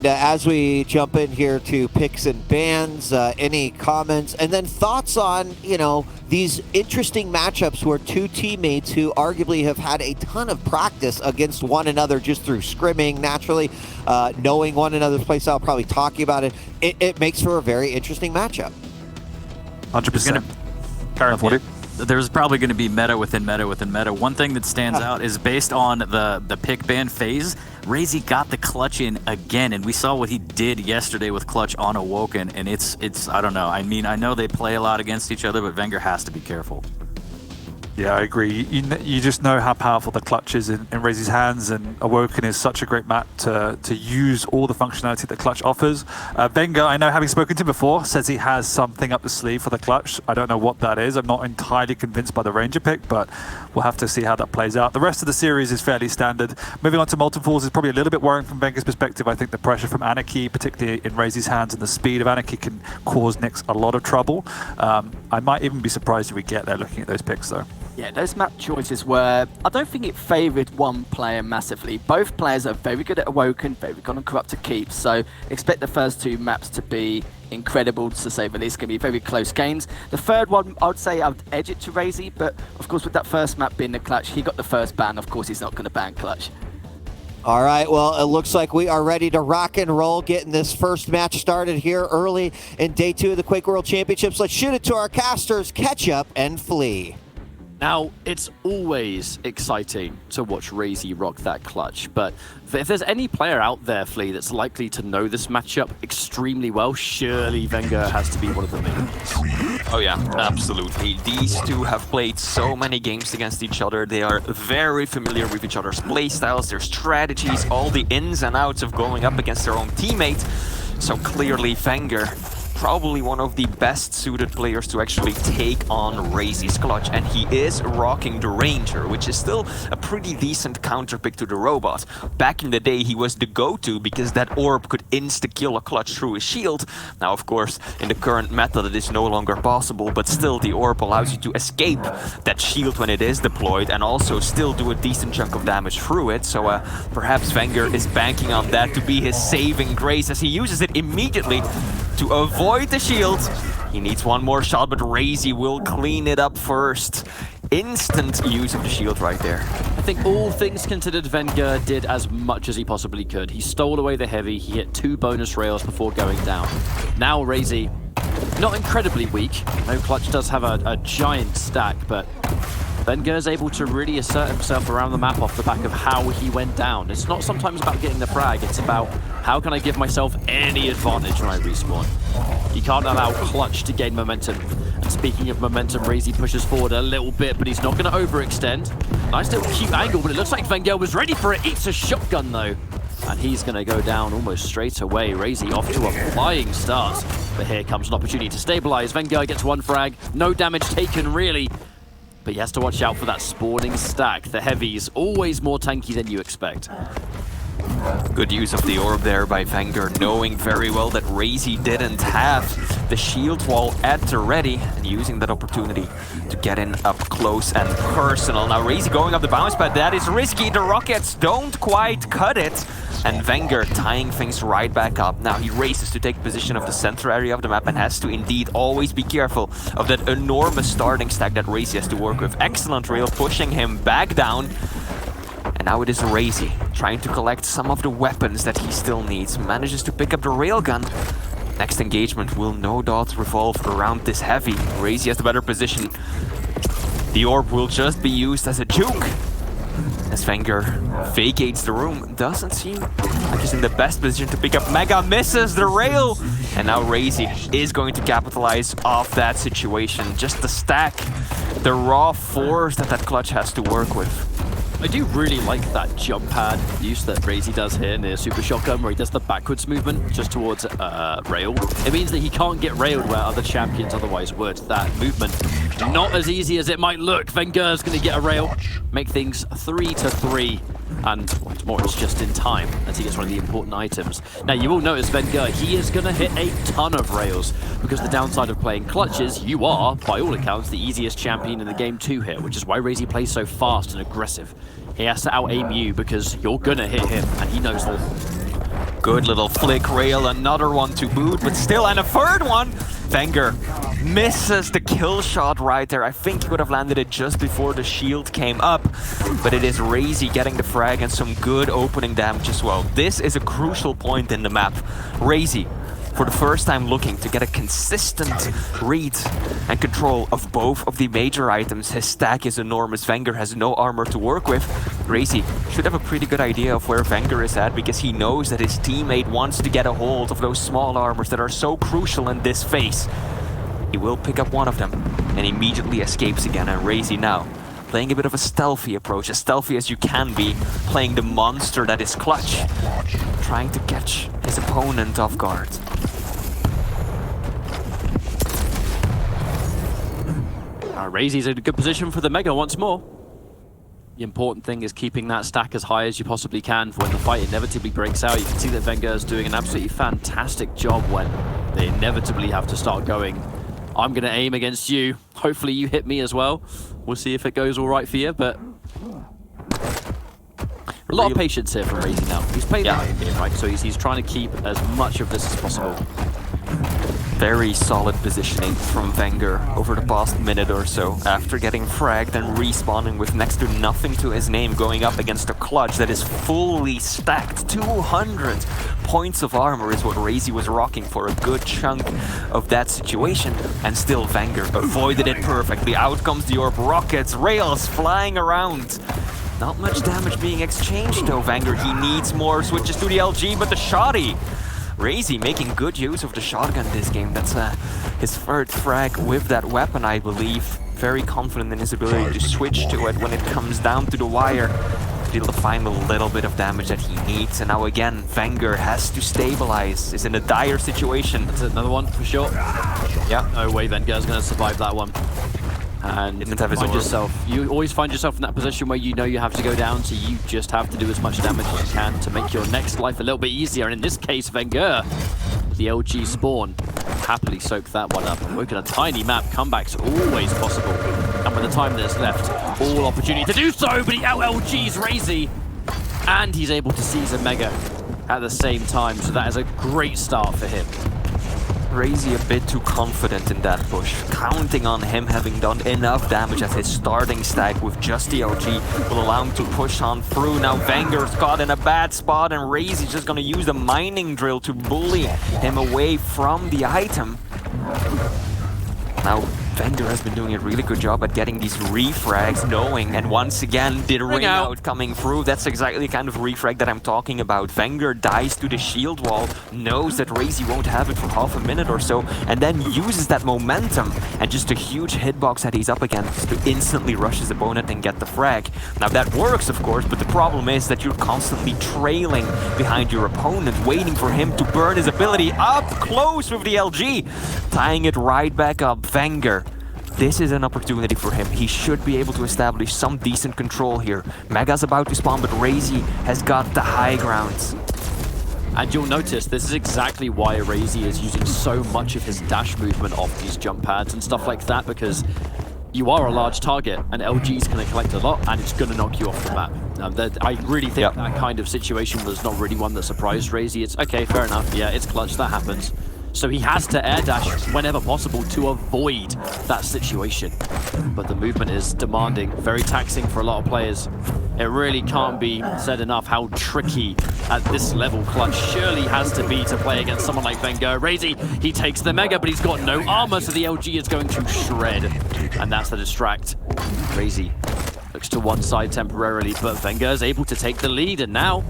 As we jump in here to picks and bans, any comments, and then thoughts on, these interesting matchups where two teammates who arguably have had a ton of practice against one another just through scrimming, naturally, knowing one another's playstyle, probably talking about it. It makes for a very interesting matchup. 100%. Carry on, 40. There's probably going to be meta within meta within meta. One thing that stands out is based on the pick ban phase, Raisy got the clutch in again, and we saw what he did yesterday with clutch on Awoken, and it's I don't know. I mean, I know they play a lot against each other, but vengeurr has to be careful. Yeah, I agree. You just know how powerful the clutch is in Raisy's hands, and Awoken is such a great map to use all the functionality that clutch offers. vengeurr, I know, having spoken to him before, says he has something up the sleeve for the clutch. I don't know what that is. I'm not entirely convinced by the Ranger pick, but we'll have to see how that plays out. The rest of the series is fairly standard. Moving on to multiples is probably a little bit worrying from vengeurr's perspective. I think the pressure from Anarchy, particularly in Raisy's hands, and the speed of Anarchy can cause Nyx a lot of trouble. I might even be surprised if we get there looking at those picks, though. Yeah, those map choices were, I don't think it favoured one player massively. Both players are very good at Awoken, very good on Corrupt to keep, so expect the first two maps to be incredible, to say the least. It's going to be very close games. The third one, I would say I would edge it to Raisy, but of course with that first map being the clutch, he got the first ban. Of course he's not going to ban clutch. All right, well, it looks like we are ready to rock and roll, getting this first match started here early in day 2 of the Quake World Championships. Let's shoot it to our casters, catch up and flee. Now, it's always exciting to watch Raisy rock that clutch, but if there's any player out there, Flea, that's likely to know this matchup extremely well, surely vengeurr has to be one of them. Oh yeah, absolutely. These two have played so many games against each other. They are very familiar with each other's playstyles, their strategies, all the ins and outs of going up against their own teammate. So clearly vengeurr, probably one of the best suited players to actually take on Raisy's clutch, and he is rocking the Ranger, which is still a pretty decent counter pick to the robot. Back in the day he was the go-to because that orb could insta-kill a clutch through his shield. Now of course in the current meta that is no longer possible, but still the orb allows you to escape that shield when it is deployed and also still do a decent chunk of damage through it. So perhaps vengeurr is banking on that to be his saving grace as he uses it immediately to avoid the shield. He needs one more shot, but Raisy will clean it up first. Instant use of the shield right there. I think all things considered, vengeurr did as much as he possibly could. He stole away the heavy, he hit 2 bonus rails before going down. Now Raisy, not incredibly weak. No, clutch does have a giant stack, but vengeurr's able to really assert himself around the map off the back of how he went down. It's not sometimes about getting the frag, it's about how can I give myself any advantage when I respawn. You can't allow clutch to gain momentum. And speaking of momentum, Raisy pushes forward a little bit, but he's not going to overextend. Nice little cute angle, but it looks like vengeurr was ready for it. Eats a shotgun though. And he's going to go down almost straight away. Raisy off to a flying start. But here comes an opportunity to stabilize. vengeurr gets 1 frag. No damage taken really. But he has to watch out for that spawning stack. The heavy's always more tanky than you expect. Good use of the orb there by vengeurr, knowing very well that Raisy didn't have the shield wall at the ready and using that opportunity to get in up close and personal. Now Raisy going up the bounce pad, that is risky. The rockets don't quite cut it. And vengeurr tying things right back up. Now he races to take position of the center area of the map and has to indeed always be careful of that enormous starting stack that Raisy has to work with. Excellent rail pushing him back down. And now it is Raisy trying to collect some of the weapons that he still needs. Manages to pick up the railgun. Next engagement will no doubt revolve around this heavy. Raisy has the better position. The orb will just be used as a juke. As vengeurr vacates the room, doesn't seem like he's in the best position to pick up Mega, misses the rail! And now Raisy is going to capitalize off that situation. Just the stack, the raw force that clutch has to work with. I do really like that jump pad use that Raisy does here near Super Shotgun, where he does the backwards movement just towards rail. It means that he can't get railed where other champions otherwise would. That movement, not as easy as it might look. vengeurr's going to get a rail, make things 3-3. And what's more, it's just in time as he gets one of the important items. Now, you will notice vengeurr, he is going to hit a ton of rails, because the downside of playing clutches, you are, by all accounts, the easiest champion in the game to hit, which is why Raisy plays so fast and aggressive. He has to out-aim you because you're going to hit him, and he knows that. Good little flick rail, another one to boot, but still, and a third one! vengeurr misses the kill shot right there. I think he would have landed it just before the shield came up, but it is Raisy getting the frag and some good opening damage as well. This is a crucial point in the map. Raisy, for the first time, looking to get a consistent read and control of both of the major items. His stack is enormous. vengeurr has no armor to work with. Raisy should have a pretty good idea of where vengeurr is at, because he knows that his teammate wants to get a hold of those small armors that are so crucial in this phase. He will pick up one of them and immediately escapes again. And Raisy now playing a bit of a stealthy approach, as stealthy as you can be, playing the monster that is Clutch, trying to catch his opponent off guard. Raisy's in a good position for the Mega once more. The important thing is keeping that stack as high as you possibly can for when the fight inevitably breaks out. You can see that vengeurr is doing an absolutely fantastic job when they inevitably have to start going, I'm going to aim against you. Hopefully you hit me as well. We'll see if it goes all right for you, but a lot of patience here from Raisy now. He's playing that game, right? So he's trying to keep as much of this as possible. Very solid positioning from vengeurr over the past minute or so, after getting fragged and respawning with next to nothing to his name, going up against a Clutch that is fully stacked. 200 points of armor is what Raisy was rocking for a good chunk of that situation, and still vengeurr avoided it perfectly. Out comes the orb, rockets, rails flying around. Not much damage being exchanged though. vengeurr, he needs more, switches to the LG, but the shoddy. Raisy making good use of the shotgun this game. That's his third frag with that weapon, I believe. Very confident in his ability to switch to it when it comes down to the wire. He'll find a little bit of damage that he needs. And now again, vengeurr has to stabilize. Is in a dire situation. That's another one for sure. Yeah, no way vengeurr's going to survive that one. And didn't have his you always find yourself in that position where you know you have to go down, so you just have to do as much damage as you can to make your next life a little bit easier. And in this case, vengeurr, the LG spawn, happily soaked that one up. And working a tiny map, comeback's always possible. And by the time there's left, all opportunity to do so, but he out-LGs Raisy, and he's able to seize a Mega at the same time, so that is a great start for him. Raisy a bit too confident in that push, counting on him having done enough damage at his starting stack with just the LG will allow him to push on through. Now vengeurr's caught in a bad spot, and Raisy's just gonna use the mining drill to bully him away from the item. Now vengeurr has been doing a really good job at getting these refrags, knowing, and once again, the ring out coming through. That's exactly the kind of refrag that I'm talking about. vengeurr dies to the shield wall, knows that Raisy won't have it for half a minute or so, and then uses that momentum and just a huge hitbox that he's up against to instantly rush his opponent and get the frag. Now that works, of course, but the problem is that you're constantly trailing behind your opponent, waiting for him to burn his ability up close with the LG, tying it right back up. vengeurr, this is an opportunity for him. He should be able to establish some decent control here. Mega's about to spawn, but Raisy has got the high grounds. And you'll notice this is exactly why Raisy is using so much of his dash movement off these jump pads and stuff like that, because you are a large target, and LG's going to collect a lot, and it's going to knock you off the map. I really think that kind of situation was not really one that surprised Raisy. It's okay, fair enough, yeah, it's Clutch, that happens. So he has to air dash whenever possible to avoid that situation. But the movement is demanding, very taxing for a lot of players. It really can't be said enough how tricky at this level Clutch surely has to be to play against someone like vengeurr. Raisy, he takes the Mega, but he's got no armor, so the LG is going to shred. And that's the distract. Raisy looks to one side temporarily, but vengeurr is able to take the lead, and now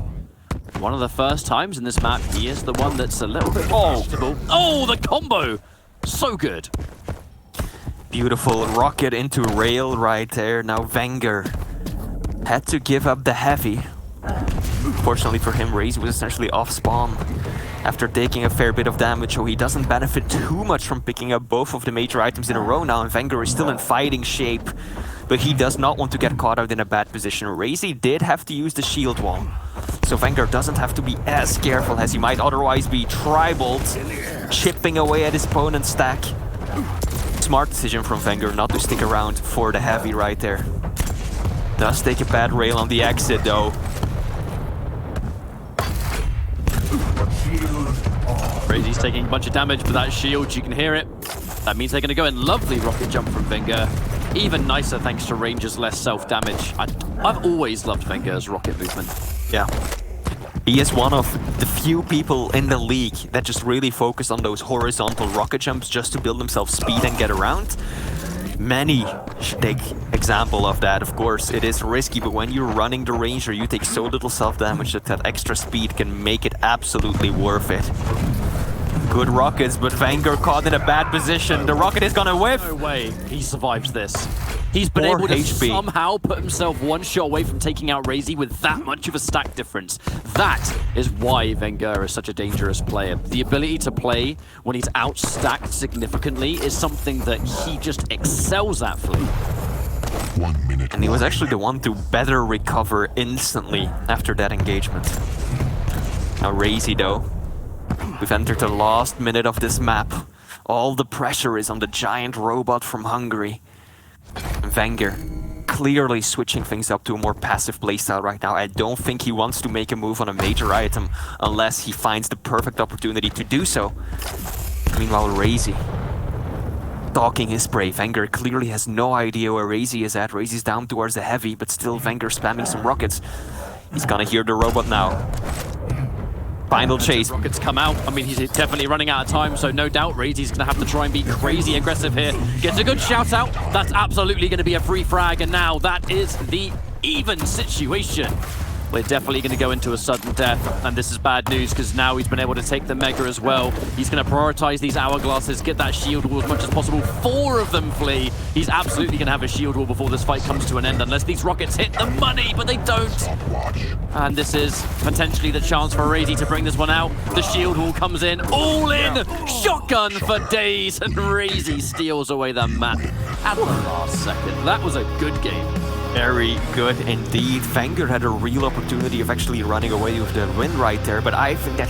one of the first times in this map, he is the one that's a little bit questionable. Oh, the combo! So good. Beautiful rocket into rail right there. Now vengeurr had to give up the heavy. Fortunately for him, Raisy was essentially off spawn after taking a fair bit of damage, so he doesn't benefit too much from picking up both of the major items in a row now, and vengeurr is still in fighting shape, but he does not want to get caught out in a bad position. Raisy did have to use the shield wall, so vengeurr doesn't have to be as careful as he might otherwise be. Tribaled, chipping away at his opponent's stack. Smart decision from vengeurr not to stick around for the heavy right there. Does take a bad rail on the exit though. Raisy's taking a bunch of damage, but that shield, you can hear it. That means they're going to go in. Lovely rocket jump from vengeurr. Even nicer thanks to Ranger's less self-damage. I've always loved vengeurr's rocket movement. Yeah. He is one of the few people in the league that just really focus on those horizontal rocket jumps just to build themselves speed and get around. Many should take example of that. Of course, it is risky, but when you're running the Ranger, you take so little self-damage that extra speed can make it absolutely worth it. Good rockets, but vengeurr caught in a bad position. The rocket is gonna whiff. No way he survives this. He's been 4 able to HP. somehow put himself one shot away from taking out Raisy with that much of a stack difference. That is why vengeurr is such a dangerous player. The ability to play when he's outstacked significantly is something that he just excels at, Flea. 1 minute. And he was actually the one to better recover instantly after that engagement. Now Raisy though, we've entered the last minute of this map. All the pressure is on the giant robot from Hungary. vengeurr clearly switching things up to a more passive playstyle right now. I don't think he wants to make a move on a major item unless he finds the perfect opportunity to do so. Meanwhile, Raisy stalking his prey. vengeurr clearly has no idea where Raisy is at. Raisy's down towards the heavy, but still vengeurr spamming some rockets. He's gonna hear the robot now. Final chase. Rockets come out. I mean, he's definitely running out of time, so no doubt Raisy's going to have to try and be crazy aggressive here. Gets a good shout out. That's absolutely going to be a free frag, and now that is the even situation. We're definitely going to go into a sudden death, and this is bad news because now he's been able to take the Mega as well. He's going to prioritize these hourglasses, get that shield wall as much as possible. 4 of them flee. He's absolutely going to have a shield wall before this fight comes to an end, unless these rockets hit the money, but they don't. And this is potentially the chance for Raisy to bring this one out. The shield wall comes in, all in, shotgun for days, and Raisy steals away the map at the last second. That was a good game. Very good indeed. vengeurr had a real opportunity of actually running away with the win right there, but I think that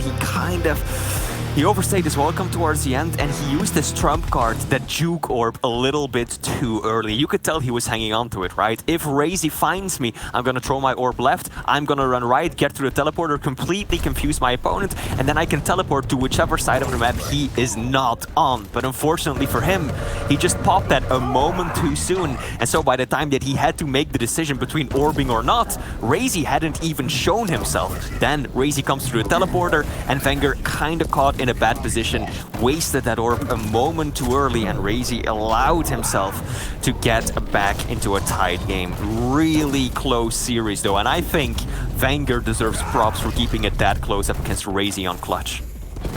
he overstayed his welcome towards the end, and he used his trump card, that juke orb, a little bit too early. You could tell he was hanging on to it, right? If Raisy finds me, I'm gonna throw my orb left, I'm gonna run right, get through the teleporter, completely confuse my opponent, and then I can teleport to whichever side of the map he is not on. But unfortunately for him, he just popped that a moment too soon, and so by the time that he had to make the decision between orbing or not, Raisy hadn't even shown himself. Then Raisy comes through the teleporter, and vengeurr kinda caught in a bad position, wasted that orb a moment too early, and Raisy allowed himself to get back into a tied game. Really close series though, and I think vengeurr deserves props for keeping it that close up against Raisy on clutch.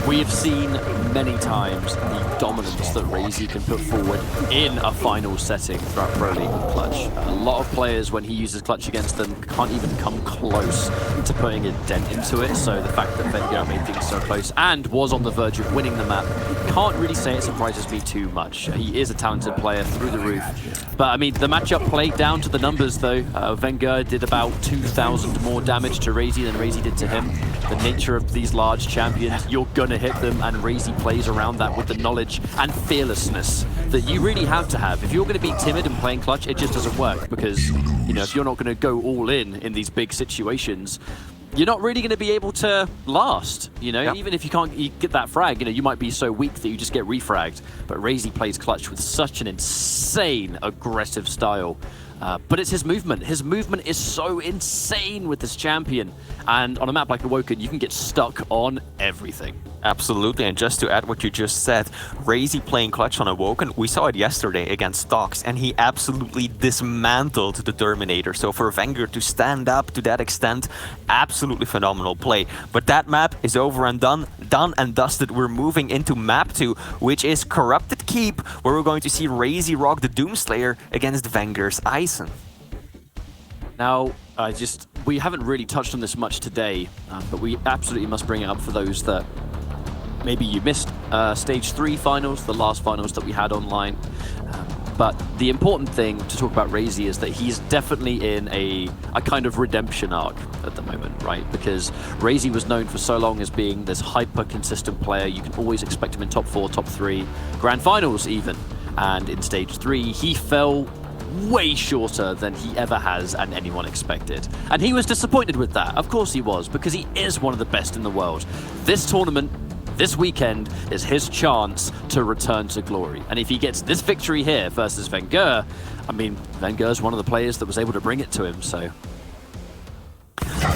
We have seen many times the dominance that Raisy can put forward in a final setting throughout Pro League with Clutch. A lot of players, when he uses Clutch against them, can't even come close to putting a dent into it, so the fact that vengeurr made things so close and was on the verge of winning the map, can't really say it surprises me too much. He is a talented player through the roof. But I mean, the matchup played down to the numbers though. vengeurr did about 2,000 more damage to Raisy than Raisy did to him. The nature of these large champions, you're gonna hit them, and Raisy plays around that with the knowledge and fearlessness that you really have to have. If you're gonna be timid and playing Clutch, it just doesn't work, because, you know, if you're not gonna go all in these big situations, you're not really going to be able to last, you know? Yep. Even if you can't get that frag, you know, you might be so weak that you just get refragged. But Raisy plays Clutch with such an insane aggressive style. But it's his movement. His movement is so insane with this champion. And on a map like Awoken, you can get stuck on everything. Absolutely, and just to add what you just said, Raisy playing Clutch on Awoken, we saw it yesterday against Stox, and he absolutely dismantled the Terminator. So for vengeurr to stand up to that extent, absolutely phenomenal play. But that map is over and done and dusted. We're moving into map 2, which is Corrupted Keep, where we're going to see Raisy rock the Doomslayer against vengeurr's Eisen. Now, we haven't really touched on this much today, but we absolutely must bring it up for those that maybe you missed Stage 3 finals, the last finals that we had online. But the important thing to talk about Raisy is that he's definitely in a kind of redemption arc at the moment, right? Because Raisy was known for so long as being this hyper-consistent player. You can always expect him in top 4, top 3, grand finals even. And in Stage 3, he fell way shorter than he ever has and anyone expected. And he was disappointed with that. Of course he was, because he is one of the best in the world. This tournament, This weekend is his chance to return to glory. And if he gets this victory here versus vengeurr, I mean, vengeurr's one of the players that was able to bring it to him, so...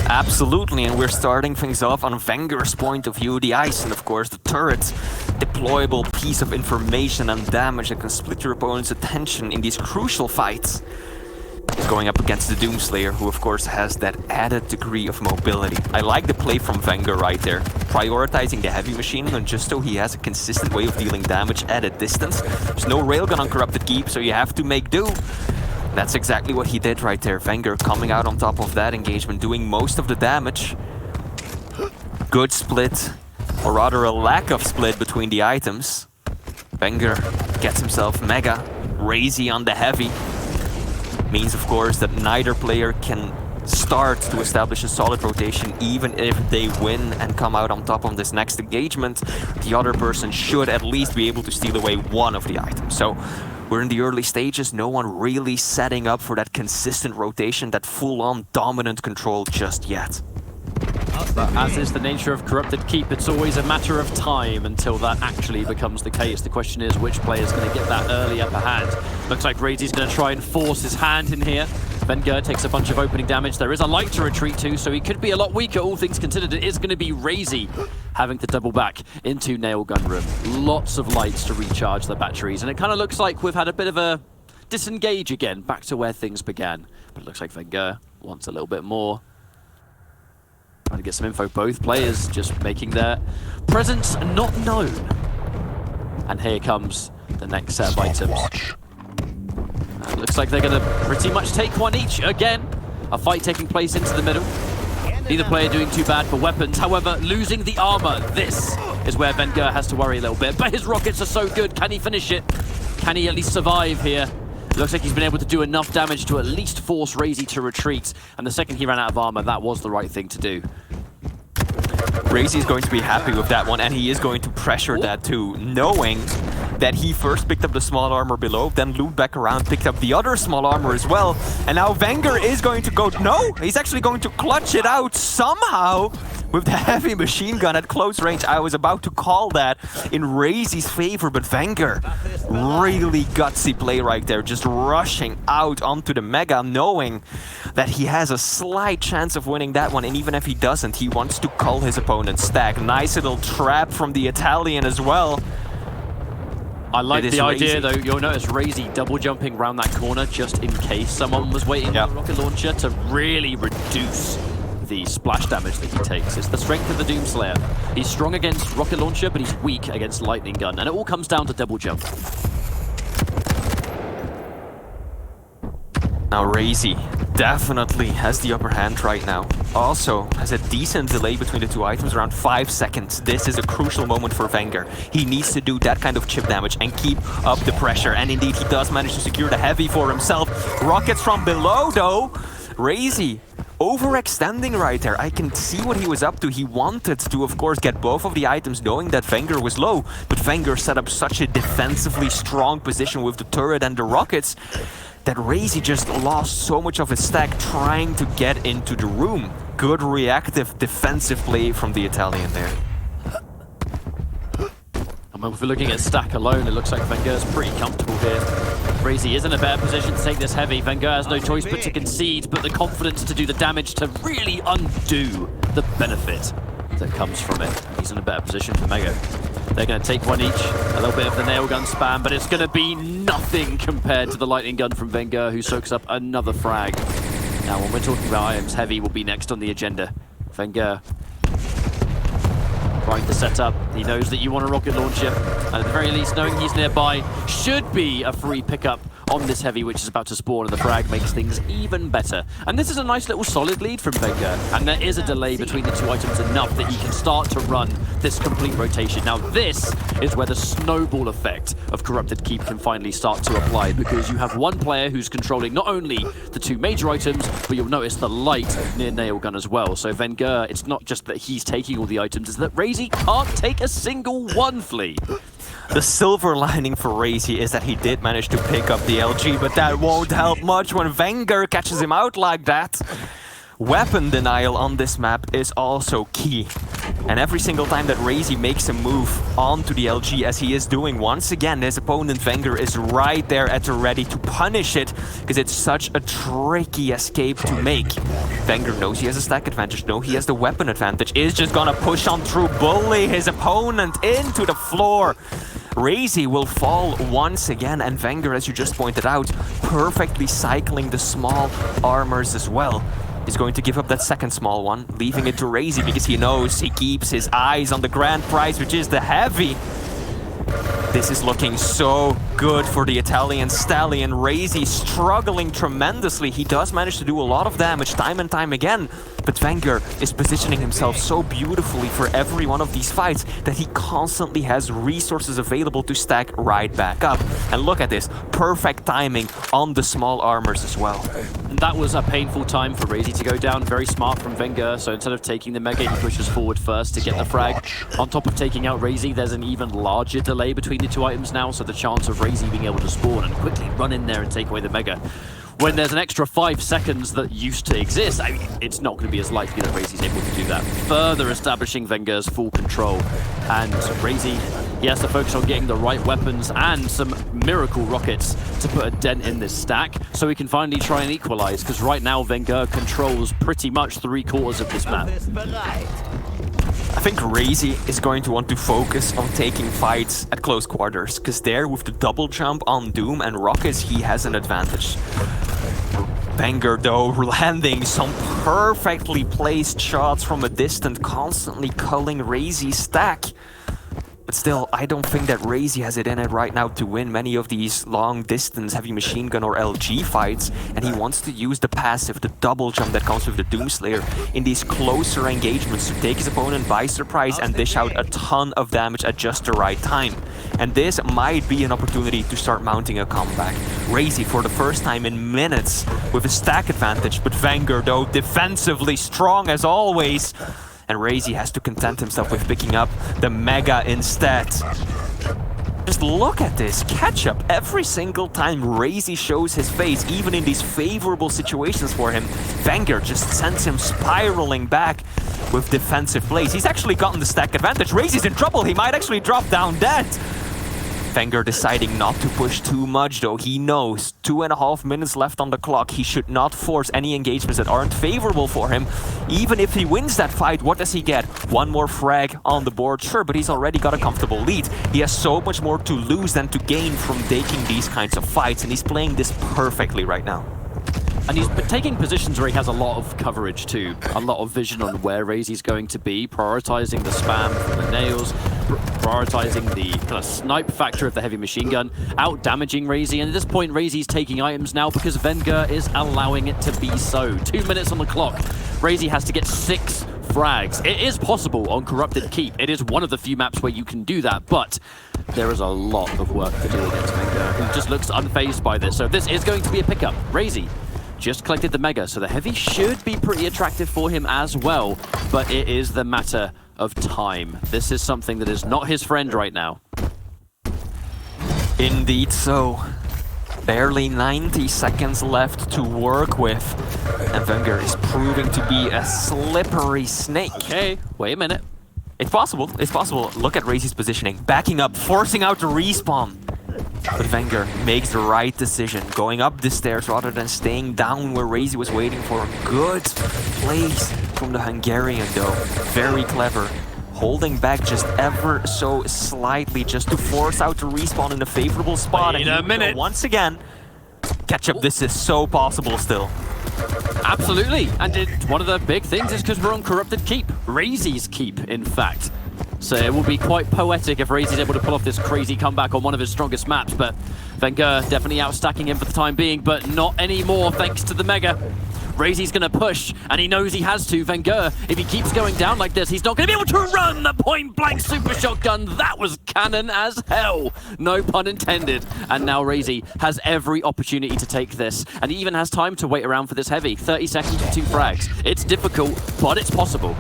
Absolutely, and we're starting things off on vengeurr's point of view. The ice and, of course, the turret. Deployable piece of information and damage that can split your opponent's attention in these crucial fights. He's going up against the Doomslayer, who, of course, has that added degree of mobility. I like the play from vengeurr right there. Prioritizing the heavy machine gun just so he has a consistent way of dealing damage at a distance. There's no railgun on Corrupted Keep, so you have to make do. That's exactly what he did right there. vengeurr coming out on top of that engagement, doing most of the damage. Good split, or rather a lack of split between the items. vengeurr gets himself mega. Raisy on the heavy. Means, of course, that neither player can start to establish a solid rotation, even if they win and come out on top on this next engagement. The other person should at least be able to steal away one of the items. So we're in the early stages, no one really setting up for that consistent rotation, that full-on dominant control just yet. But as is the nature of Corrupted Keep, it's always a matter of time until that actually becomes the case. The question is which player is going to get that early upper hand. Looks like Raisy's going to try and force his hand in here. vengeurr takes a bunch of opening damage. There is a light to retreat to, so he could be a lot weaker, all things considered. It is going to be Raisy having to double back into nail gun room. Lots of lights to recharge the batteries, and it kind of looks like we've had a bit of a disengage again, back to where things began. But it looks like vengeurr wants a little bit more. Trying to get some info. Both players just making their presence not known. And here comes the next set of items. And it looks like they're going to pretty much take one each again. A fight taking place into the middle. Neither player doing too bad for weapons. However, losing the armor. This is where vengeurr has to worry a little bit. But his rockets are so good. Can he finish it? Can he at least survive here? Looks like he's been able to do enough damage to at least force Raisy to retreat. And the second he ran out of armor, that was the right thing to do. Raisy is going to be happy with that one, and he is going to pressure that too, knowing that he first picked up the small armor below, then looped back around, picked up the other small armor as well, and now vengeurr is going to go... No! He's actually going to clutch it out somehow with the heavy machine gun at close range. I was about to call that in Raisy's favor, but vengeurr, really gutsy play right there, just rushing out onto the mega, knowing that he has a slight chance of winning that one, and even if he doesn't, he wants to cull his opponent's stack. Nice little trap from the Italian as well. I like the idea, though. You'll notice Raisy double jumping around that corner just in case someone was waiting on the rocket launcher to really reduce the splash damage that he takes. It's the strength of the Doomslayer. He's strong against rocket launcher, but he's weak against lightning gun, and it all comes down to double jump. Now Raisy definitely has the upper hand right now. Also has a decent delay between the two items, around 5 seconds. This is a crucial moment for vengeurr. He needs to do that kind of chip damage and keep up the pressure. And indeed, he does manage to secure the heavy for himself. Rockets from below, though. Raisy overextending right there. I can see what he was up to. He wanted to, of course, get both of the items, knowing that vengeurr was low. But vengeurr set up such a defensively strong position with the turret and the rockets that Raisy just lost so much of his stack trying to get into the room. Good reactive defensive play from the Italian there. I mean, if we're looking at stack alone, it looks like vengeurr's pretty comfortable here. Raisy is in a better position to take this heavy. vengeurr has no choice but to concede, but the confidence to do the damage to really undo the benefit that comes from it. He's in a better position for Mego. They're going to take one each, a little bit of the nail gun spam, but it's going to be nothing compared to the lightning gun from vengeurr, who soaks up another frag. Now, when we're talking about items, heavy will be next on the agenda. vengeurr trying to set up. He knows that you want a rocket launcher, and at the very least, knowing he's nearby, should be a free pickup on this heavy, which is about to spawn, and the frag makes things even better. And this is a nice little solid lead from vengeurr, and there is a delay between the two items enough that he can start to run this complete rotation. Now this is where the snowball effect of Corrupted Keep can finally start to apply, because you have one player who's controlling not only the two major items, but you'll notice the light near nail gun as well. So vengeurr, it's not just that he's taking all the items, it's that Raisy can't take a single one, Flea. The silver lining for Raisy is that he did manage to pick up the LG, but that won't help much when vengeurr catches him out like that. Weapon denial on this map is also key. And every single time that Raisy makes a move onto the LG, as he is doing once again, his opponent vengeurr is right there at the ready to punish it, because it's such a tricky escape to make. vengeurr knows he has a stack advantage, no, he has the weapon advantage, is just gonna push on through, bully his opponent into the floor. Raisy will fall once again, and vengeurr, as you just pointed out, perfectly cycling the small armors as well. He's going to give up that second small one, leaving it to Raisy because he knows he keeps his eyes on the grand prize, which is the heavy. This is looking so good for the Italian stallion. Raisy struggling tremendously. He does manage to do a lot of damage time and time again, but vengeurr is positioning himself so beautifully for every one of these fights that he constantly has resources available to stack right back up. And look at this, perfect timing on the small armors as well. That was a painful time for Raisy to go down. Very smart from vengeurr. So instead of taking the Mega, he pushes forward first to get the frag. On top of taking out Raisy, there's an even larger delay between the two items now, so the chance of Raisy being able to spawn and quickly run in there and take away the Mega, when there's an extra 5 seconds that used to exist, I mean, it's not going to be as likely that Raisy's able to do that. Further establishing vengeurr's full control. And Raisy, he has to focus on getting the right weapons and some miracle rockets to put a dent in this stack, so he can finally try and equalize, because right now vengeurr controls pretty much 3/4 of this map. I think Raisy is going to want to focus on taking fights at close quarters, because there with the double jump on Doom and rockets, he has an advantage. vengeurr though landing some perfectly placed shots from a distance, constantly culling Raisy's stack. But still, I don't think that Raisy has it in it right now to win many of these long-distance heavy machine gun or LG fights, and he wants to use the passive, the double jump that comes with the Doomslayer in these closer engagements to take his opponent by surprise and dish out a ton of damage at just the right time. And this might be an opportunity to start mounting a comeback. Raisy for the first time in minutes with a stack advantage, but vengeurr though defensively strong as always. And Raisy has to content himself with picking up the Mega instead. Just look at this catch-up. Every single time Raisy shows his face, even in these favorable situations for him, vengeurr just sends him spiraling back with defensive plays. He's actually gotten the stack advantage. Raisy's in trouble. He might actually drop down dead. vengeurr deciding not to push too much though. He knows 2.5 minutes left on the clock. He should not force any engagements that aren't favorable for him. Even if he wins that fight, what does he get? One more frag on the board, sure, but he's already got a comfortable lead. He has so much more to lose than to gain from taking these kinds of fights, and he's playing this perfectly right now. And he's taking positions where he has a lot of coverage too, a lot of vision on where Raisy's going to be, prioritizing the spam from the nails, prioritizing the kind of snipe factor of the heavy machine gun, out-damaging Raisy, and at this point Raisy's taking items now because vengeurr is allowing it to be so. 2 minutes on the clock. Raisy has to get 6 frags. It is possible on Corrupted Keep. It is one of the few maps where you can do that, but there is a lot of work to do against vengeurr, who just looks unfazed by this. So this is going to be a pickup. Raisy just collected the Mega, so the Heavy should be pretty attractive for him as well, but it is the matter of time. This is something that is not his friend right now. Indeed so. Barely 90 seconds left to work with, and vengeurr is proving to be a slippery snake. Okay, wait a minute. It's possible, it's possible. Look at Raisy's positioning, backing up, forcing out the respawn. But vengeurr makes the right decision, going up the stairs rather than staying down where Raisy was waiting for him. Good place from the Hungarian though, very clever. Holding back just ever so slightly just to force out the respawn in a favorable spot. Wait a minute. Once again, catch up, this is so possible still. Absolutely, and one of the big things is because we're on Corrupted Keep. Raisy's Keep, in fact. So it will be quite poetic if Raisy's able to pull off this crazy comeback on one of his strongest maps, but vengeurr definitely outstacking him for the time being, but not anymore thanks to the Mega. Raisy's going to push, and he knows he has to. vengeurr, if he keeps going down like this, he's not going to be able to run the point-blank super shotgun. That was cannon as hell. No pun intended. And now Raisy has every opportunity to take this, and he even has time to wait around for this Heavy. 30 seconds for 2 frags. It's difficult, but it's possible.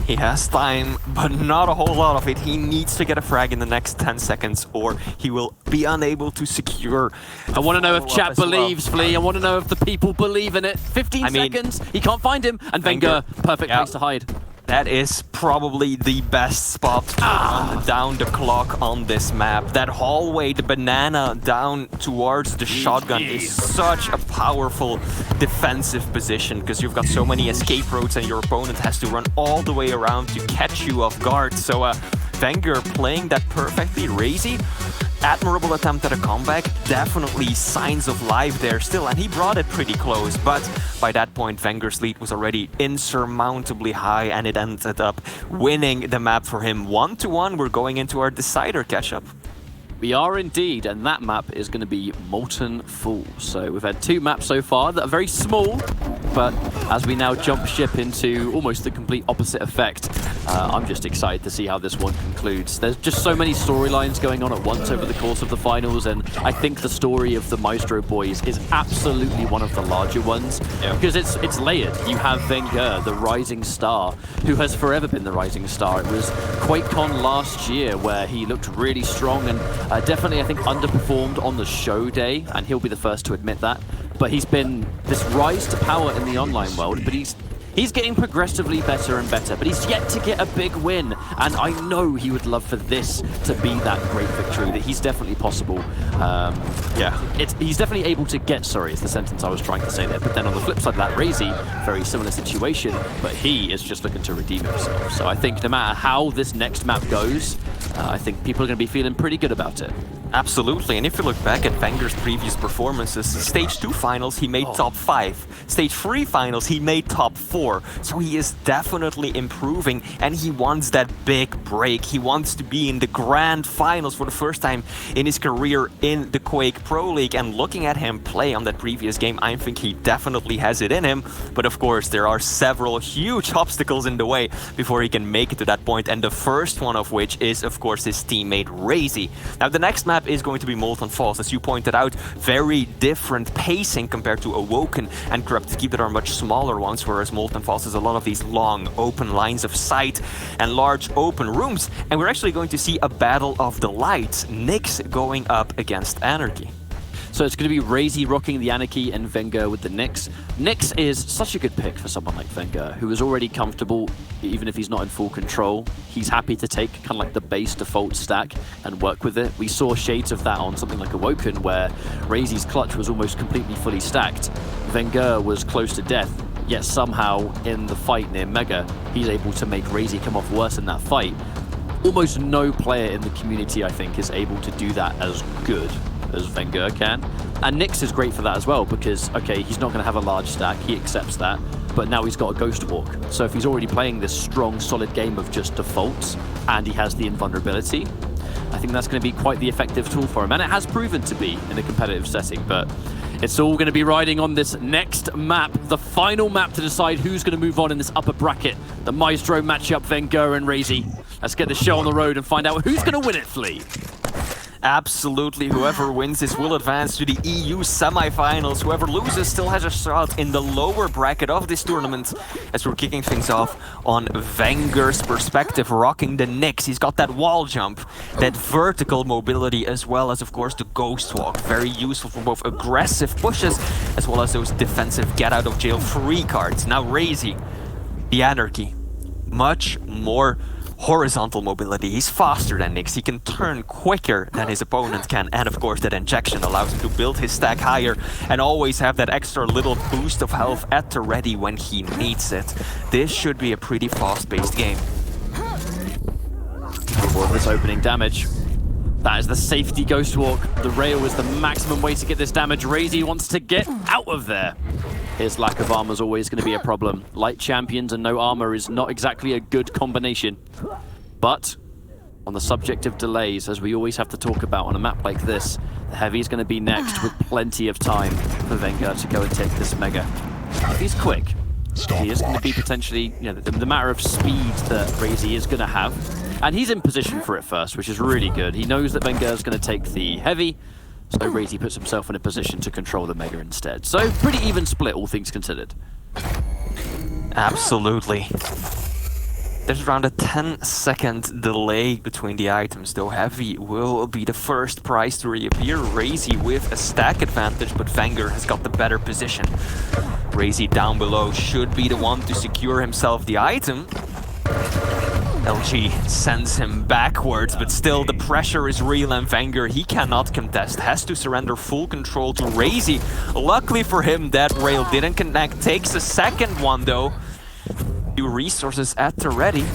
He has time, but not a whole lot of it. He needs to get a frag in the next 10 seconds or he will be unable to secure. I want to know if chat believes, Flea. I want to know if the people believe in it. 15 seconds, he can't find him. And vengeurr, perfect place to hide. That is probably the best spot to run down the clock on this map. That hallway, the banana down towards the shotgun is such a powerful defensive position because you've got so many escape routes and your opponent has to run all the way around to catch you off guard. So vengeurr playing that perfectly. Raisy, admirable attempt at a comeback, definitely signs of life there still, and he brought it pretty close, but by that point vengeurr's lead was already insurmountably high and it ended up winning the map for him. 1-1, we're going into our decider catch-up. We are indeed, and that map is going to be Molten Falls. So we've had 2 maps so far that are very small, but as we now jump ship into almost the complete opposite effect, I'm just excited to see how this one concludes. There's just so many storylines going on at once over the course of the finals, and I think the story of the Maestro boys is absolutely one of the larger ones, because it's layered. You have vengeurr, the rising star, who has forever been the rising star. It was QuakeCon last year where he looked really strong and definitely, I think, underperformed on the show day, and he'll be the first to admit that. But he's been this rise to power in the online world, but he's getting progressively better and better, but he's yet to get a big win, and I know he would love for this to be that great victory, that he's definitely possible. He's definitely able to get, sorry, it's the sentence I was trying to say there, but then on the flip side of that, Raisy, very similar situation, but he is just looking to redeem himself. So I think no matter how this next map goes, I think people are going to be feeling pretty good about it. Absolutely, and if you look back at vengeurr's previous performances, Stage 2 finals he made top 5, Stage 3 finals he made top 4, so he is definitely improving and he wants that big break. He wants to be in the grand finals for the first time in his career in the Quake Pro League, and looking at him play on that previous game, I think he definitely has it in him, but of course there are several huge obstacles in the way before he can make it to that point, and the first one of which is of course his teammate Raisy. Now the next map is going to be Molten Falls, as you pointed out, very different pacing compared to Awoken and Corrupted Keep that are much smaller ones, whereas Molten Falls has a lot of these long open lines of sight and large open rooms, and we're actually going to see a battle of the lights, Nyx going up against Anarchy. So it's going to be Raisy rocking the Anarchy and vengeurr with the Nyx. Nyx is such a good pick for someone like vengeurr, who is already comfortable, even if he's not in full control. He's happy to take kind of like the base default stack and work with it. We saw shades of that on something like Awoken, where Raisy's clutch was almost completely fully stacked. vengeurr was close to death, yet somehow in the fight near Mega, he's able to make Raisy come off worse in that fight. Almost no player in the community, I think, is able to do that as good as vengeurr can. And Nyx is great for that as well, because, okay, he's not going to have a large stack, he accepts that, but now he's got a Ghost Walk. So if he's already playing this strong, solid game of just defaults, and he has the invulnerability, I think that's going to be quite the effective tool for him. And it has proven to be in a competitive setting, but it's all going to be riding on this next map, the final map to decide who's going to move on in this upper bracket, the Maestro matchup, vengeurr and Raisy. Let's get the show on the road and find out who's going to win it, Flea. Absolutely, whoever wins this will advance to the EU semi-finals. Whoever loses still has a shot in the lower bracket of this tournament. As we're kicking things off on vengeurr's perspective, rocking the Nyx. He's got that wall jump, that vertical mobility, as well as, of course, the Ghost Walk. Very useful for both aggressive pushes, as well as those defensive get-out-of-jail-free cards. Now Raisy, the Anarchy, much more horizontal mobility. He's faster than Nyx. He can turn quicker than his opponent can, and of course that injection allows him to build his stack higher and always have that extra little boost of health at the ready when he needs it. This should be a pretty fast-paced game. For this opening damage, that is the safety Ghost Walk. The rail is the maximum way to get this damage. Raisy wants to get out of there. His lack of armor is always going to be a problem. Light champions and no armor is not exactly a good combination. But on the subject of delays, as we always have to talk about on a map like this, the Heavy is going to be next with plenty of time for vengeurr to go and take this Mega. If he's quick, he is going to be potentially, you know, the matter of speed that Raisy is going to have. And he's in position for it first, which is really good. He knows that vengeurr is going to take the Heavy, so Raisy puts himself in a position to control the Mega instead. So pretty even split, all things considered. Absolutely. There's around a 10-second delay between the items, though Heavy will be the first prize to reappear. Raisy with a stack advantage, but vengeurr has got the better position. Raisy down below should be the one to secure himself the item. LG sends him backwards, but still the pressure is real, and vengeurr, he cannot contest, has to surrender full control to Raisy. Luckily for him, that rail didn't connect, takes a second one though. Few resources at the ready.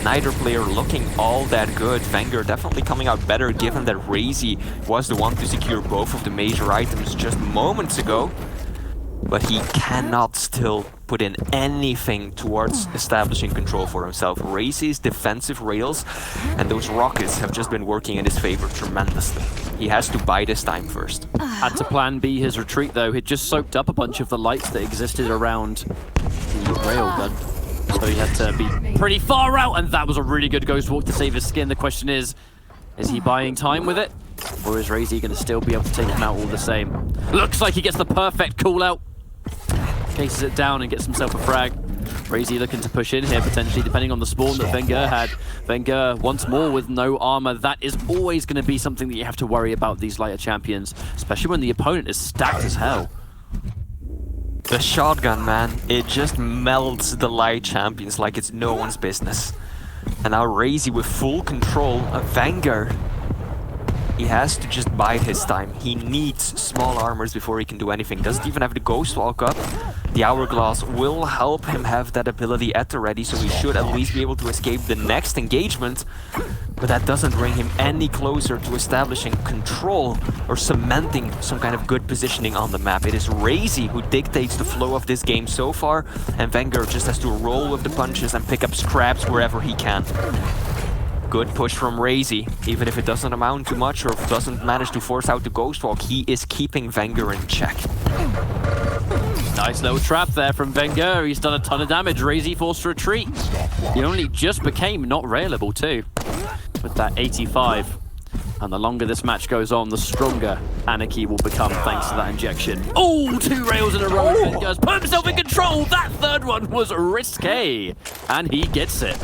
Neither player looking all that good. vengeurr definitely coming out better given that Raisy was the one to secure both of the major items just moments ago. But he cannot still put in anything towards establishing control for himself. Raisy's defensive rails and those rockets have just been working in his favor tremendously. He has to buy this time first. Had to plan B his retreat though. He'd just soaked up a bunch of the lights that existed around the railgun. So he had to be pretty far out, and that was a really good ghost walk to save his skin. The question is he buying time with it? Or is Raisy going to still be able to take him out all the same? Looks like he gets the perfect call out. Cases it down and gets himself a frag. Raisy looking to push in here, potentially, depending on the spawn that vengeurr had. vengeurr, once more, with no armor. That is always going to be something that you have to worry about these lighter champions, especially when the opponent is stacked as hell. The shotgun, man, it just melts the light champions like it's no one's business. And now Raisy with full control of vengeurr. He has to just bide his time. He needs small armors before he can do anything. Doesn't even have the Ghost Walk up. The Hourglass will help him have that ability at the ready, so he should at least be able to escape the next engagement. But that doesn't bring him any closer to establishing control or cementing some kind of good positioning on the map. It is Raisy who dictates the flow of this game so far, and vengeurr just has to roll with the punches and pick up scraps wherever he can. Good push from Raisy, even if it doesn't amount to much or doesn't manage to force out the Ghost Walk, he is keeping vengeurr in check. Nice little trap there from vengeurr. He's done a ton of damage. Raisy forced to retreat. He only just became not railable too, with that 85. And the longer this match goes on, the stronger Anarchy will become thanks to that injection. Oh, 2 rails in a row. vengeurr's put himself in control. That third one was risque, and he gets it.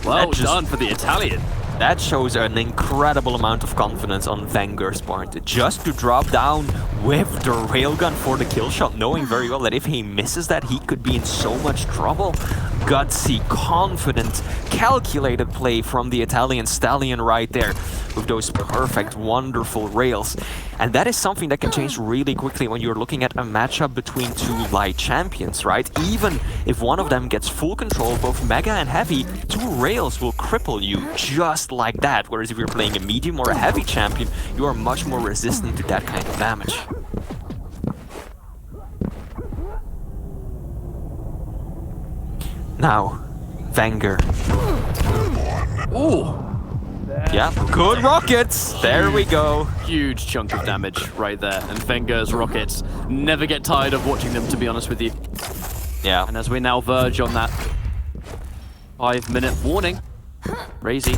Well done for the Italian. That shows an incredible amount of confidence on vengeurr's part. Just to drop down with the railgun for the kill shot, knowing very well that if he misses that, he could be in so much trouble. Gutsy, confident, calculated play from the Italian stallion right there with those perfect, wonderful rails. And that is something that can change really quickly when you're looking at a matchup between 2 light champions, right? Even if one of them gets full control of both Mega and Heavy, 2 rails will cripple you just like that. Whereas if you're playing a medium or a heavy champion, you are much more resistant to that kind of damage. Now, vengeurr. Ooh. Yeah, good rockets! There we go. Huge chunk of damage right there. And vengeurr's rockets never get tired of watching them, to be honest with you. Yeah. And as we now verge on that 5-minute warning, Raisy.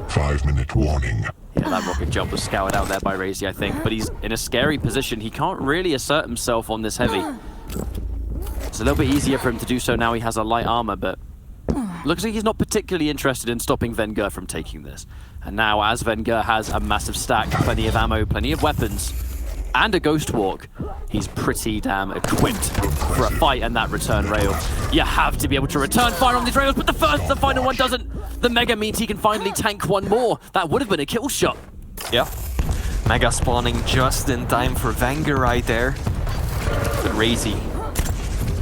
5-minute warning. Yeah, that rocket jump was scoured out there by Raisy, I think. But he's in a scary position. He can't really assert himself on this heavy. It's a little bit easier for him to do so now he has a light armor, but looks like he's not particularly interested in stopping vengeurr from taking this. And now, as vengeurr has a massive stack, plenty of ammo, plenty of weapons, and a Ghost Walk, he's pretty damn equipped for a fight and that return rail. You have to be able to return fire on these rails, but the final one doesn't. The Mega means he can finally tank one more. That would have been a kill shot. Yeah. Mega spawning just in time for vengeurr right there. But Raisy,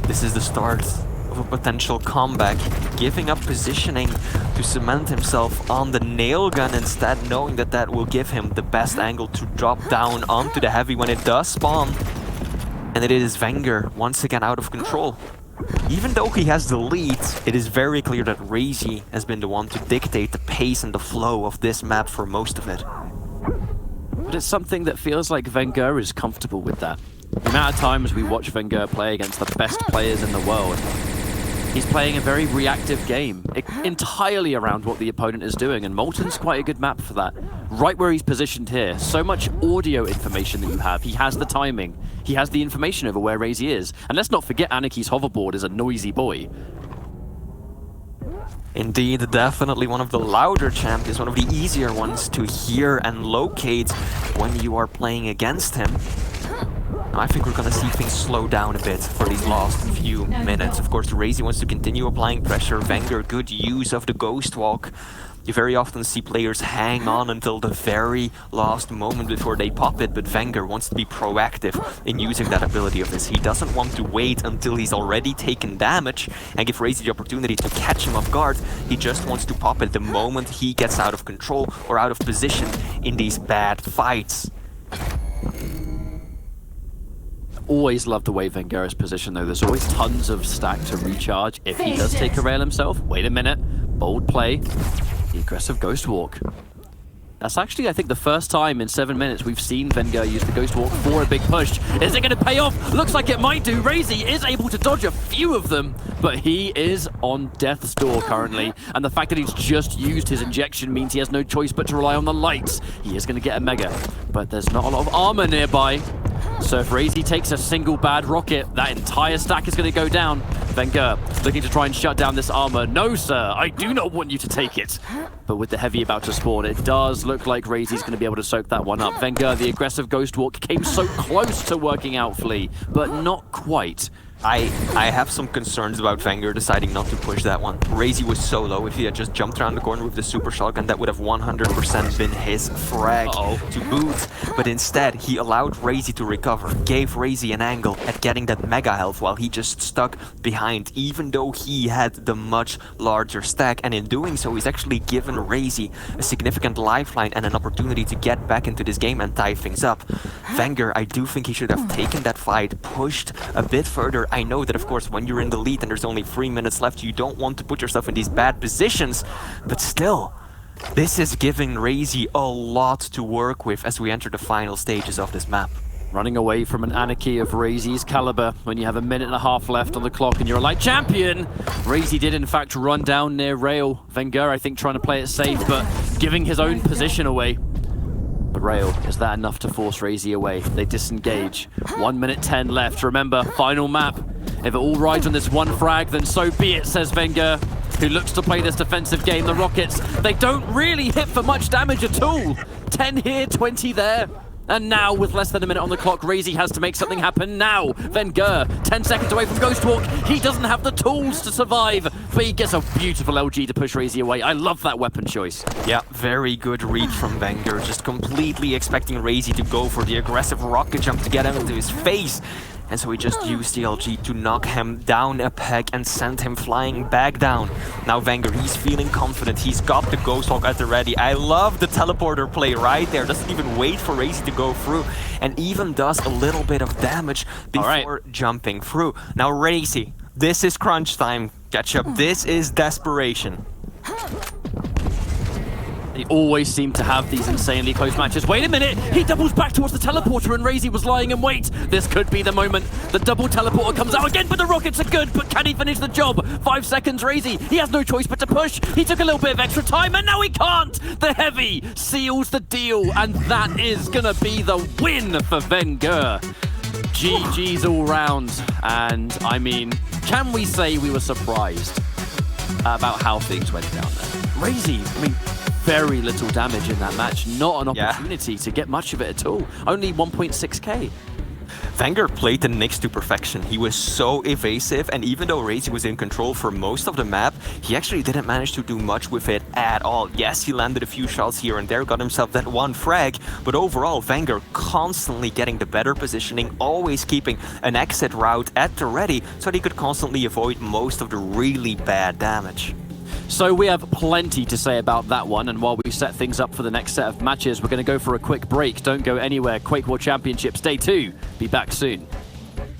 this is the start of a potential comeback, giving up positioning to cement himself on the nail gun instead, knowing that that will give him the best angle to drop down onto the heavy when it does spawn. And it is vengeurr once again out of control. Even though he has the lead, it is very clear that Raisy has been the one to dictate the pace and the flow of this map for most of it. But it's something that feels like vengeurr is comfortable with that. The amount of times we watch vengeurr play against the best players in the world, he's playing a very reactive game, entirely around what the opponent is doing, and Molten's quite a good map for that. Right where he's positioned here, so much audio information that you have. He has the timing, he has the information over where Raisy is. And let's not forget Anarchy's hoverboard is a noisy boy. Indeed, definitely one of the louder champions, one of the easier ones to hear and locate when you are playing against him. I think we're gonna see things slow down a bit for these last few minutes. Of course, Raisy wants to continue applying pressure. vengeurr, good use of the Ghost Walk. You very often see players hang on until the very last moment before they pop it, but vengeurr wants to be proactive in using that ability of his. He doesn't want to wait until he's already taken damage and give Raisy the opportunity to catch him off guard. He just wants to pop it the moment he gets out of control or out of position in these bad fights. Always love the way vengeurr is positioned though. There's always tons of stack to recharge if he does take a rail himself. Wait a minute. Bold play. The aggressive Ghost Walk. That's actually, I think, the first time in 7 minutes we've seen vengeurr use the Ghost Walk for a big push. Is it going to pay off? Looks like it might do. Raisy is able to dodge a few of them, but he is on death's door currently. And the fact that he's just used his injection means he has no choice but to rely on the lights. He is going to get a mega, but there's not a lot of armor nearby. So if Raisy takes a single bad rocket, that entire stack is going to go down. vengeurr looking to try and shut down this armor. No, sir, I do not want you to take it. But with the heavy about to spawn, it does look like Raisy's going to be able to soak that one up. vengeurr, the aggressive Ghost Walk, came so close to working out Flea, but not quite. I have some concerns about vengeurr deciding not to push that one. Raisy was so low. If he had just jumped around the corner with the super shotgun, that would have 100% been his frag to boot. But instead, he allowed Raisy to recover, gave Raisy an angle at getting that mega health while he just stuck behind, even though he had the much larger stack. And in doing so, he's actually given Raisy a significant lifeline and an opportunity to get back into this game and tie things up. vengeurr, I do think he should have taken that fight, pushed a bit further. I know that, of course, when you're in the lead and there's only 3 minutes left, you don't want to put yourself in these bad positions, but still, this is giving Raisy a lot to work with as we enter the final stages of this map. Running away from an anarchy of Raisy's caliber when you have a minute and a half left on the clock and you're a light champion. Raisy did in fact run down near rail. vengeurr, I think, trying to play it safe, but giving his own position away. But rail, is that enough to force Raisy away? They disengage. 1 minute 10 left. Remember, final map. If it all rides on this one frag, then so be it, says vengeurr, who looks to play this defensive game. The Rockets, they don't really hit for much damage at all. 10 here, 20 there. And now, with less than a minute on the clock, Raisy has to make something happen now. vengeurr, 10 seconds away from Ghost Walk. He doesn't have the tools to survive, but he gets a beautiful LG to push Raisy away. I love that weapon choice. Yeah, very good read from vengeurr, just completely expecting Raisy to go for the aggressive rocket jump to get him into his face. And so he just used the LG to knock him down a peg and send him flying back down. Now vengeurr, he's feeling confident. He's got the Ghost Walk at the ready. I love the teleporter play right there. Doesn't even wait for Raisy to go through. And even does a little bit of damage before jumping through. Now Raisy, this is crunch time, Ketchup. This is desperation. They always seem to have these insanely close matches. Wait a minute! He doubles back towards the teleporter and Raisy was lying in wait. This could be the moment. The double teleporter comes out again, but the Rockets are good. But can he finish the job? 5 seconds, Raisy. He has no choice but to push. He took a little bit of extra time, and now he can't! The heavy seals the deal, and that is gonna be the win for vengeurr. GG's all round. And, I mean, can we say we were surprised about how things went down there? Raisy, I mean, very little damage in that match. Not an opportunity to get much of it at all. Only 1.6k. vengeurr played the Nyx to perfection. He was so evasive, and even though Raisy was in control for most of the map, he actually didn't manage to do much with it at all. Yes, he landed a few shots here and there, got himself that one frag, but overall, vengeurr constantly getting the better positioning, always keeping an exit route at the ready, so that he could constantly avoid most of the really bad damage. So we have plenty to say about that one, and while we set things up for the next set of matches, we're going to go for a quick break. Don't go anywhere. Quake World Championships Day 2. Be back soon.